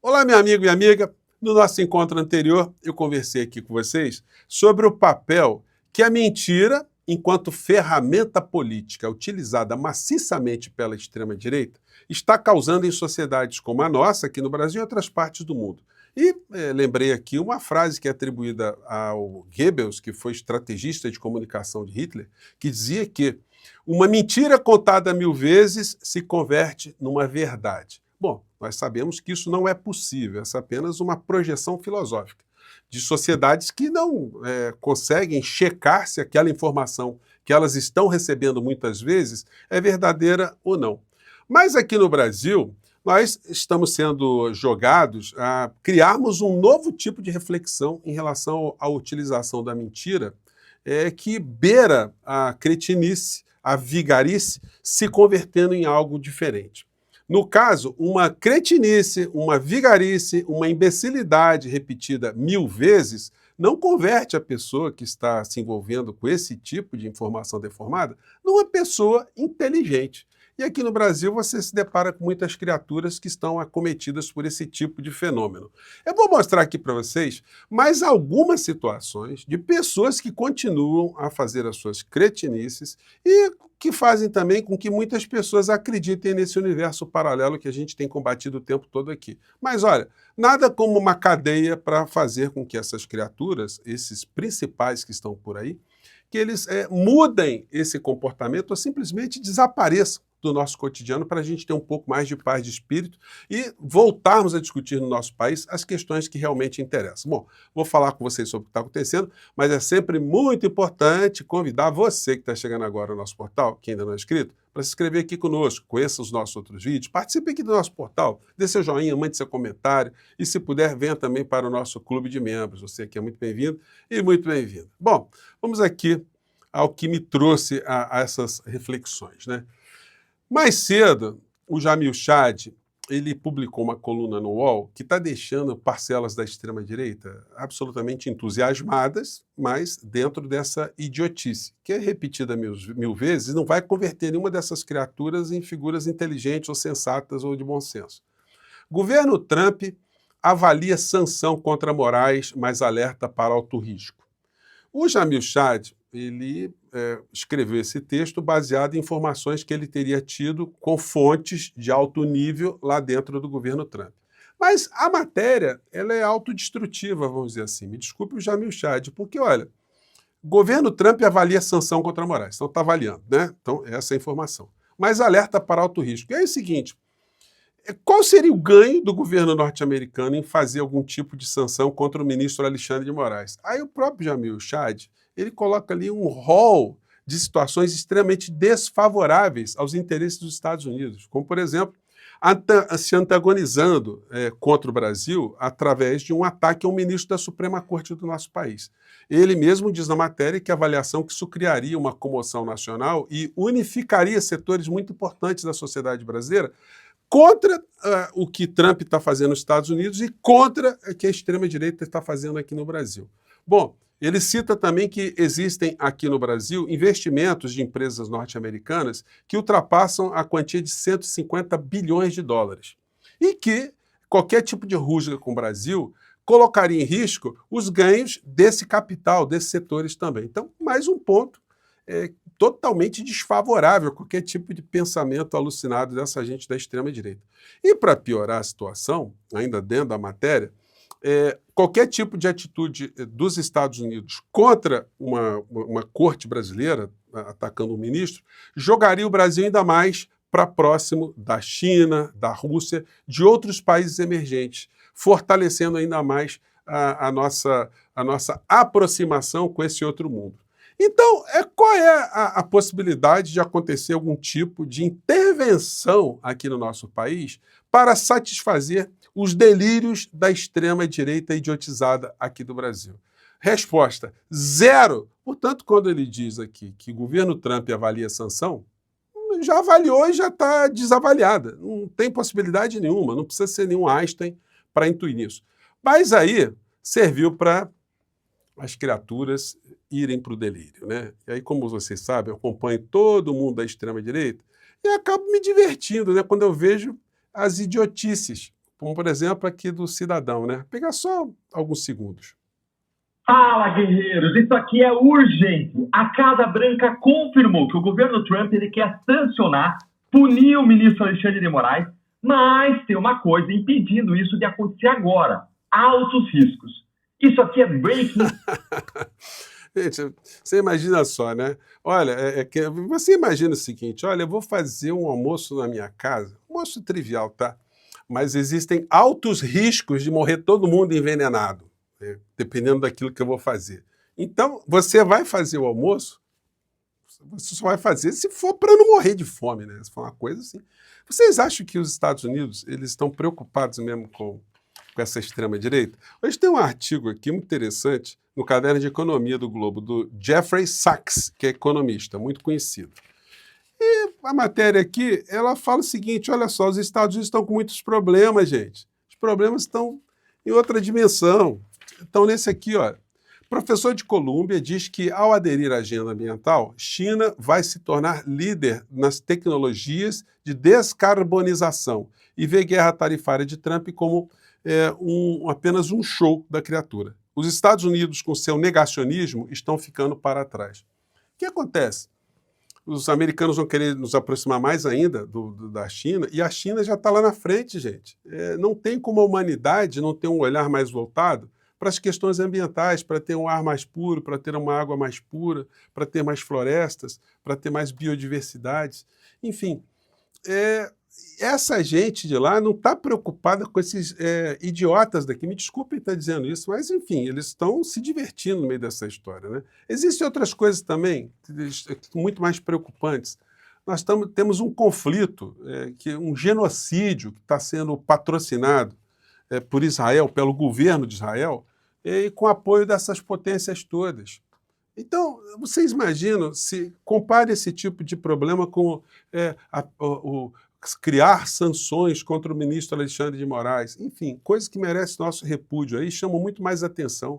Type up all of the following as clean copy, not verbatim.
Olá, meu amigo e amiga. No nosso encontro anterior, eu conversei aqui com vocês sobre o papel que a mentira, enquanto ferramenta política utilizada maciçamente pela extrema-direita, está causando em sociedades como a nossa, aqui no Brasil e outras partes do mundo. E lembrei aqui uma frase que é atribuída ao Goebbels, que foi estrategista de comunicação de Hitler, que dizia que uma mentira contada 1000 vezes se converte numa verdade. Bom, nós sabemos que isso não é possível, essa é apenas uma projeção filosófica de sociedades que não conseguem checar se aquela informação que elas estão recebendo muitas vezes é verdadeira ou não. Mas aqui no Brasil, nós estamos sendo jogados a criarmos um novo tipo de reflexão em relação à utilização da mentira, que beira a cretinice, a vigarice, se convertendo em algo diferente. No caso, uma cretinice, uma vigarice, uma imbecilidade repetida 1000 vezes não converte a pessoa que está se envolvendo com esse tipo de informação deformada numa pessoa inteligente. E aqui no Brasil você se depara com muitas criaturas que estão acometidas por esse tipo de fenômeno. Eu vou mostrar aqui para vocês mais algumas situações de pessoas que continuam a fazer as suas cretinices e que fazem também com que muitas pessoas acreditem nesse universo paralelo que a gente tem combatido o tempo todo aqui. Mas olha, nada como uma cadeia para fazer com que essas criaturas, esses principais que estão por aí, que eles mudem esse comportamento ou simplesmente desapareçam do nosso cotidiano para a gente ter um pouco mais de paz de espírito e voltarmos a discutir no nosso país as questões que realmente interessam. Bom, vou falar com vocês sobre o que está acontecendo, mas é sempre muito importante convidar você que está chegando agora no nosso portal, que ainda não é inscrito, para se inscrever aqui conosco, conheça os nossos outros vídeos, participe aqui do nosso portal, dê seu joinha, mande seu comentário e, se puder, venha também para o nosso clube de membros. Você aqui é muito bem-vindo e muito bem-vindo. Bom, vamos aqui ao que me trouxe a essas reflexões, né? Mais cedo, o Jamil Chad, ele publicou uma coluna no UOL que está deixando parcelas da extrema-direita absolutamente entusiasmadas, mas dentro dessa idiotice, que é repetida 1000 vezes e não vai converter nenhuma dessas criaturas em figuras inteligentes ou sensatas ou de bom senso. Governo Trump avalia sanção contra Moraes, mas alerta para alto risco. O Jamil Chad, ele escreveu esse texto baseado em informações que ele teria tido com fontes de alto nível lá dentro do governo Trump. Mas a matéria, ela é autodestrutiva, vamos dizer assim. Me desculpe o Jamil Chad, porque, olha, governo Trump avalia sanção contra Moraes. Então está avaliando, né? Então essa é a informação. Mas alerta para alto risco. E é o seguinte, qual seria o ganho do governo norte-americano em fazer algum tipo de sanção contra o ministro Alexandre de Moraes? Aí o próprio Jamil Chad, ele coloca ali um rol de situações extremamente desfavoráveis aos interesses dos Estados Unidos, como, por exemplo, se antagonizando contra o Brasil através de um ataque a um ministro da Suprema Corte do nosso país. Ele mesmo diz na matéria que a avaliação que isso criaria uma comoção nacional e unificaria setores muito importantes da sociedade brasileira contra o que Trump está fazendo nos Estados Unidos e contra o que a extrema-direita está fazendo aqui no Brasil. Bom, ele cita também que existem aqui no Brasil investimentos de empresas norte-americanas que ultrapassam a quantia de 150 bilhões de dólares e que qualquer tipo de rusga com o Brasil colocaria em risco os ganhos desse capital, desses setores também. Então, mais um ponto totalmente desfavorável a qualquer tipo de pensamento alucinado dessa gente da extrema-direita. E para piorar a situação, ainda dentro da matéria, qualquer tipo de atitude dos Estados Unidos contra uma corte brasileira, atacando um ministro, jogaria o Brasil ainda mais para próximo da China, da Rússia, de outros países emergentes, fortalecendo ainda mais a nossa aproximação com esse outro mundo. Então, qual é a possibilidade de acontecer algum tipo de intervenção aqui no nosso país para satisfazer os delírios da extrema-direita idiotizada aqui do Brasil? Resposta: zero. Portanto, quando ele diz aqui que o governo Trump avalia a sanção, já avaliou e já está desavaliada. Não tem possibilidade nenhuma, não precisa ser nenhum Einstein para intuir isso. Mas aí serviu para as criaturas irem para o delírio, né? E aí, como vocês sabem, eu acompanho todo mundo da extrema-direita e acabo me divertindo, né, quando eu vejo as idiotices como por exemplo aqui do Cidadão, né? Vou pegar só alguns segundos. Fala, guerreiros! Isso aqui é urgente. A Casa Branca confirmou que o governo Trump ele quer sancionar, punir o ministro Alexandre de Moraes, mas tem uma coisa impedindo isso de acontecer agora: altos riscos. Isso aqui é breaking. Gente, você imagina só, né? Olha, você imagina o seguinte: olha, eu vou fazer um almoço na minha casa, almoço trivial, tá? Mas existem altos riscos de morrer todo mundo envenenado, né? Dependendo daquilo que eu vou fazer. Então, você vai fazer o almoço, você só vai fazer se for para não morrer de fome, né? Se for uma coisa assim. Vocês acham que os Estados Unidos eles estão preocupados mesmo com essa extrema-direita? Hoje tem um artigo aqui muito interessante no Caderno de Economia do Globo, do Jeffrey Sachs, que é economista, muito conhecido. E a matéria aqui, ela fala o seguinte: olha só, os Estados Unidos estão com muitos problemas, gente. Os problemas estão em outra dimensão. Estão nesse aqui, ó. Professor de Colômbia diz que, ao aderir à agenda ambiental, China vai se tornar líder nas tecnologias de descarbonização e vê guerra tarifária de Trump como apenas um show da criatura. Os Estados Unidos, com seu negacionismo, estão ficando para trás. O que acontece? Os americanos vão querer nos aproximar mais ainda da China, e a China já está lá na frente, gente. Não tem como a humanidade não ter um olhar mais voltado para as questões ambientais, para ter um ar mais puro, para ter uma água mais pura, para ter mais florestas, para ter mais biodiversidade. Enfim, essa gente de lá não está preocupada com esses idiotas daqui. Me desculpem estar dizendo isso, mas, enfim, eles estão se divertindo no meio dessa história, né? Existem outras coisas também muito mais preocupantes. Nós temos um conflito, um genocídio que está sendo patrocinado por Israel, pelo governo de Israel, e com apoio dessas potências todas. Então, vocês imaginam, se compare esse tipo de problema com criar sanções contra o ministro Alexandre de Moraes, enfim, coisas que merecem nosso repúdio aí, chamam muito mais atenção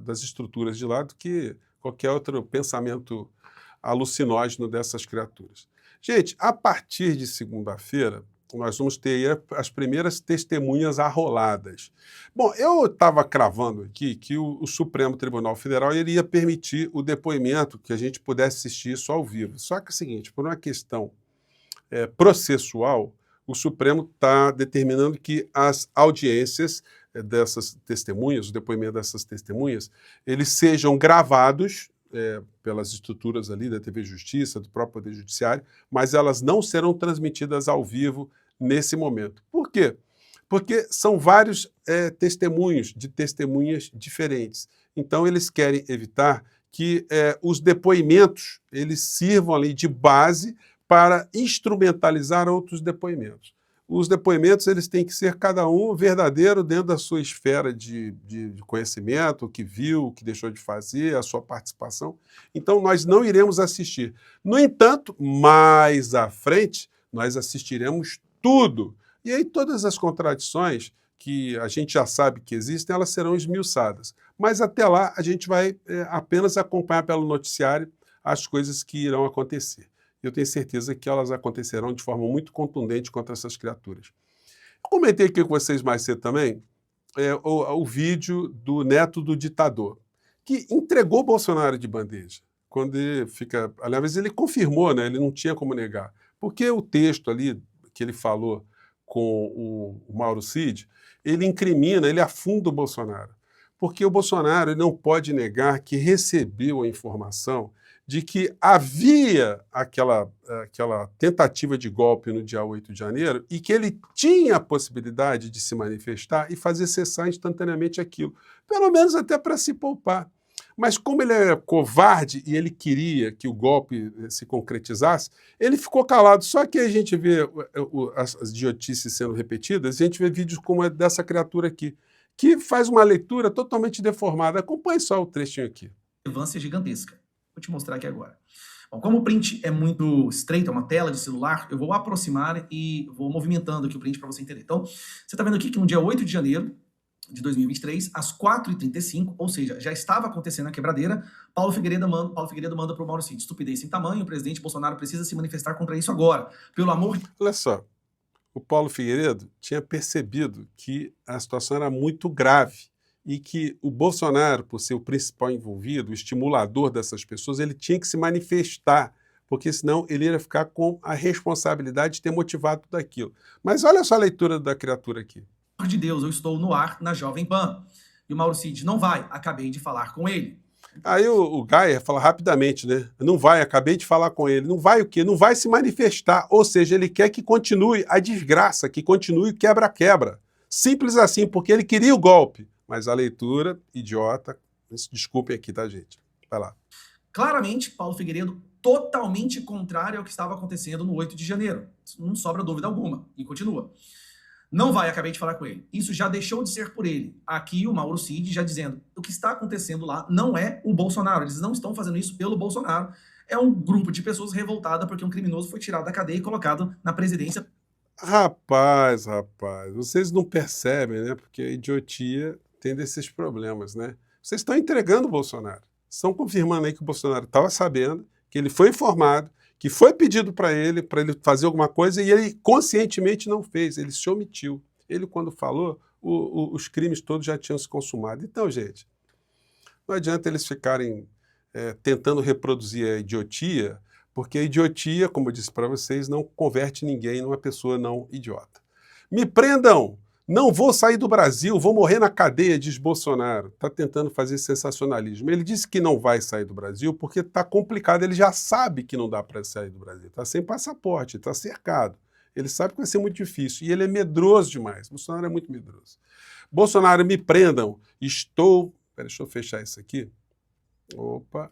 das estruturas de lá do que qualquer outro pensamento alucinógeno dessas criaturas. Gente, a partir de segunda-feira, nós vamos ter aí as primeiras testemunhas arroladas. Bom, eu estava cravando aqui que o Supremo Tribunal Federal iria permitir o depoimento, que a gente pudesse assistir isso ao vivo. Só que é o seguinte, por uma questão processual, o Supremo está determinando que as audiências dessas testemunhas, o depoimento dessas testemunhas, eles sejam gravados pelas estruturas ali da TV Justiça, do próprio Poder Judiciário, mas elas não serão transmitidas ao vivo nesse momento. Por quê? Porque são vários testemunhos de testemunhas diferentes. Então, eles querem evitar que os depoimentos eles sirvam ali de base para instrumentalizar outros depoimentos. Os depoimentos eles têm que ser cada um verdadeiro dentro da sua esfera de conhecimento, o que viu, o que deixou de fazer, a sua participação. Então, nós não iremos assistir. No entanto, mais à frente, nós assistiremos tudo. E aí todas as contradições que a gente já sabe que existem, elas serão esmiuçadas. Mas até lá, a gente vai apenas acompanhar pelo noticiário as coisas que irão acontecer. Eu tenho certeza que elas acontecerão de forma muito contundente contra essas criaturas. Eu comentei aqui com vocês mais cedo também o vídeo do neto do ditador, que entregou Bolsonaro de bandeja. Quando ele fica... Aliás, ele confirmou, né? Ele não tinha como negar. Porque o texto ali que ele falou com o Mauro Cid, ele incrimina, ele afunda o Bolsonaro. Porque o Bolsonaro ele não pode negar que recebeu a informação de que havia aquela tentativa de golpe no dia 8 de janeiro e que ele tinha a possibilidade de se manifestar e fazer cessar instantaneamente aquilo, pelo menos até para se poupar. Mas como ele era covarde e ele queria que o golpe se concretizasse, ele ficou calado. Só que a gente vê as idiotices sendo repetidas, a gente vê vídeos como é dessa criatura aqui, que faz uma leitura totalmente deformada. Acompanhe só o trechinho aqui. Relevância gigantesca. Vou te mostrar aqui agora. Bom, como o print é muito estreito, é uma tela de celular, eu vou aproximar e vou movimentando aqui o print para você entender. Então, você está vendo aqui que no dia 8 de janeiro de 2023, às 4h35, ou seja, já estava acontecendo a quebradeira, Paulo Figueiredo manda para o Mauro Cid: estupidez sem tamanho, o presidente Bolsonaro precisa se manifestar contra isso agora. Pelo amor... Olha só, o Paulo Figueiredo tinha percebido que a situação era muito grave e que o Bolsonaro, por ser o principal envolvido, o estimulador dessas pessoas, ele tinha que se manifestar, porque senão ele ia ficar com a responsabilidade de ter motivado tudo aquilo. Mas olha só a leitura da criatura aqui. De Deus, eu estou no ar na Jovem Pan. E o Mauro Cid não vai, acabei de falar com ele. Aí o Gaia fala rapidamente, né? Não vai, acabei de falar com ele. Não vai o quê? Não vai se manifestar. Ou seja, ele quer que continue a desgraça, que continue o quebra-quebra. Simples assim, porque ele queria o golpe. Mas a leitura, idiota, desculpem aqui, tá, gente? Vai lá. Claramente, Paulo Figueiredo totalmente contrário ao que estava acontecendo no 8 de janeiro. Não sobra dúvida alguma. E continua. Não vai, acabei de falar com ele. Isso já deixou de ser por ele. Aqui o Mauro Cid já dizendo, o que está acontecendo lá não é o Bolsonaro. Eles não estão fazendo isso pelo Bolsonaro. É um grupo de pessoas revoltada porque um criminoso foi tirado da cadeia e colocado na presidência. Rapaz, vocês não percebem, né? Porque a idiotia tem desses problemas, né? Vocês estão entregando o Bolsonaro. Estão confirmando aí que o Bolsonaro estava sabendo, que ele foi informado, que foi pedido para ele fazer alguma coisa e ele conscientemente não fez, ele se omitiu. Ele, quando falou, os crimes todos já tinham se consumado. Então, gente, não adianta eles ficarem tentando reproduzir a idiotia, porque a idiotia, como eu disse para vocês, não converte ninguém numa pessoa não idiota. Me prendam! Não vou sair do Brasil, vou morrer na cadeia, diz Bolsonaro. Está tentando fazer sensacionalismo. Ele disse que não vai sair do Brasil porque está complicado. Ele já sabe que não dá para sair do Brasil. Está sem passaporte, está cercado. Ele sabe que vai ser muito difícil. E ele é medroso demais. Bolsonaro é muito medroso. Bolsonaro, me prendam. Estou... Pera, deixa eu fechar isso aqui. Opa.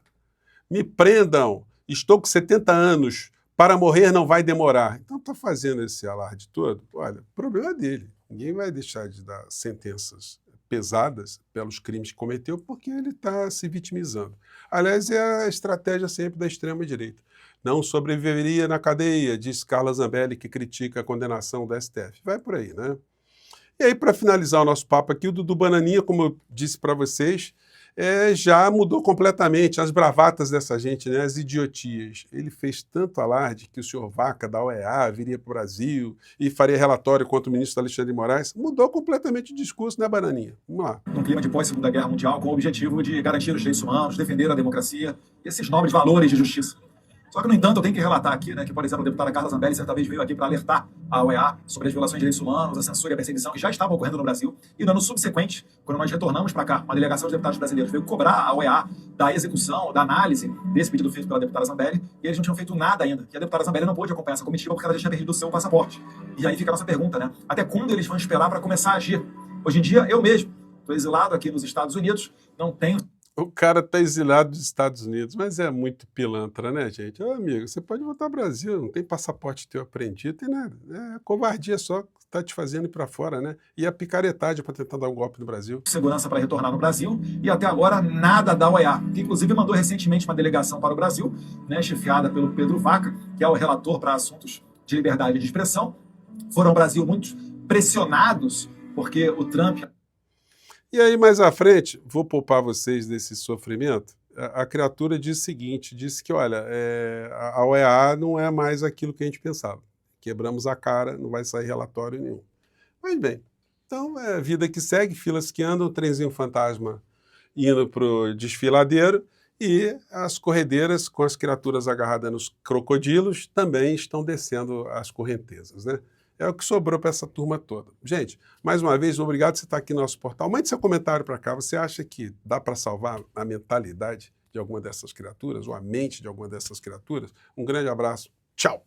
Me prendam. Estou com 70 anos. Para morrer não vai demorar. Então está fazendo esse alarde todo. Olha, o problema é dele. Ninguém vai deixar de dar sentenças pesadas pelos crimes que cometeu porque ele está se vitimizando. Aliás, é a estratégia sempre da extrema-direita. Não sobreviveria na cadeia, diz Carla Zambelli, que critica a condenação da STF. Vai por aí, né? E aí, para finalizar o nosso papo aqui, o Dudu Bananinha, como eu disse para vocês, já mudou completamente as bravatas dessa gente, né? As idiotias. Ele fez tanto alarde que o senhor Vaca, da OEA, viria para o Brasil e faria relatório contra o ministro Alexandre de Moraes. Mudou completamente o discurso, né, Bananinha? Vamos lá. Num clima de pós-Segunda Guerra Mundial, com o objetivo de garantir os direitos humanos, defender a democracia e esses nobres valores de justiça. Só que, no entanto, eu tenho que relatar aqui, né, que, por exemplo, a deputada Carla Zambelli certa vez veio aqui para alertar a OEA sobre as violações de direitos humanos, a censura e a perseguição que já estavam ocorrendo no Brasil. E no ano subsequente, quando nós retornamos para cá, uma delegação de deputados brasileiros veio cobrar a OEA da execução, da análise desse pedido feito pela deputada Zambelli, e eles não tinham feito nada ainda. E a deputada Zambelli não pôde acompanhar essa comitiva porque ela já tinha perdido o seu passaporte. E aí fica a nossa pergunta, né? Até quando eles vão esperar para começar a agir? Hoje em dia, eu mesmo estou exilado aqui nos Estados Unidos, não tenho... O cara está exilado dos Estados Unidos, mas é muito pilantra, né, gente? Ô, amigo, você pode voltar ao Brasil, não tem passaporte teu apreendido, tem nada. É covardia só que está te fazendo ir para fora, né? E a picaretagem para tentar dar um golpe no Brasil. Segurança para retornar no Brasil, e até agora nada da OEA, que inclusive mandou recentemente uma delegação para o Brasil, né, chefiada pelo Pedro Vaca, que é o relator para assuntos de liberdade de expressão. Foram ao Brasil muitos pressionados, porque o Trump... E aí, mais à frente, vou poupar vocês desse sofrimento, a criatura diz o seguinte, disse que, olha, a OEA não é mais aquilo que a gente pensava. Quebramos a cara, não vai sair relatório nenhum. Mas bem, então é vida que segue, filas que andam, trenzinho fantasma indo para o desfiladeiro e as corredeiras com as criaturas agarradas nos crocodilos também estão descendo as correntezas, né? É o que sobrou para essa turma toda. Gente, mais uma vez, obrigado por você estar aqui no nosso portal. Mande seu comentário para cá. Você acha que dá para salvar a mentalidade de alguma dessas criaturas, ou a mente de alguma dessas criaturas? Um grande abraço. Tchau!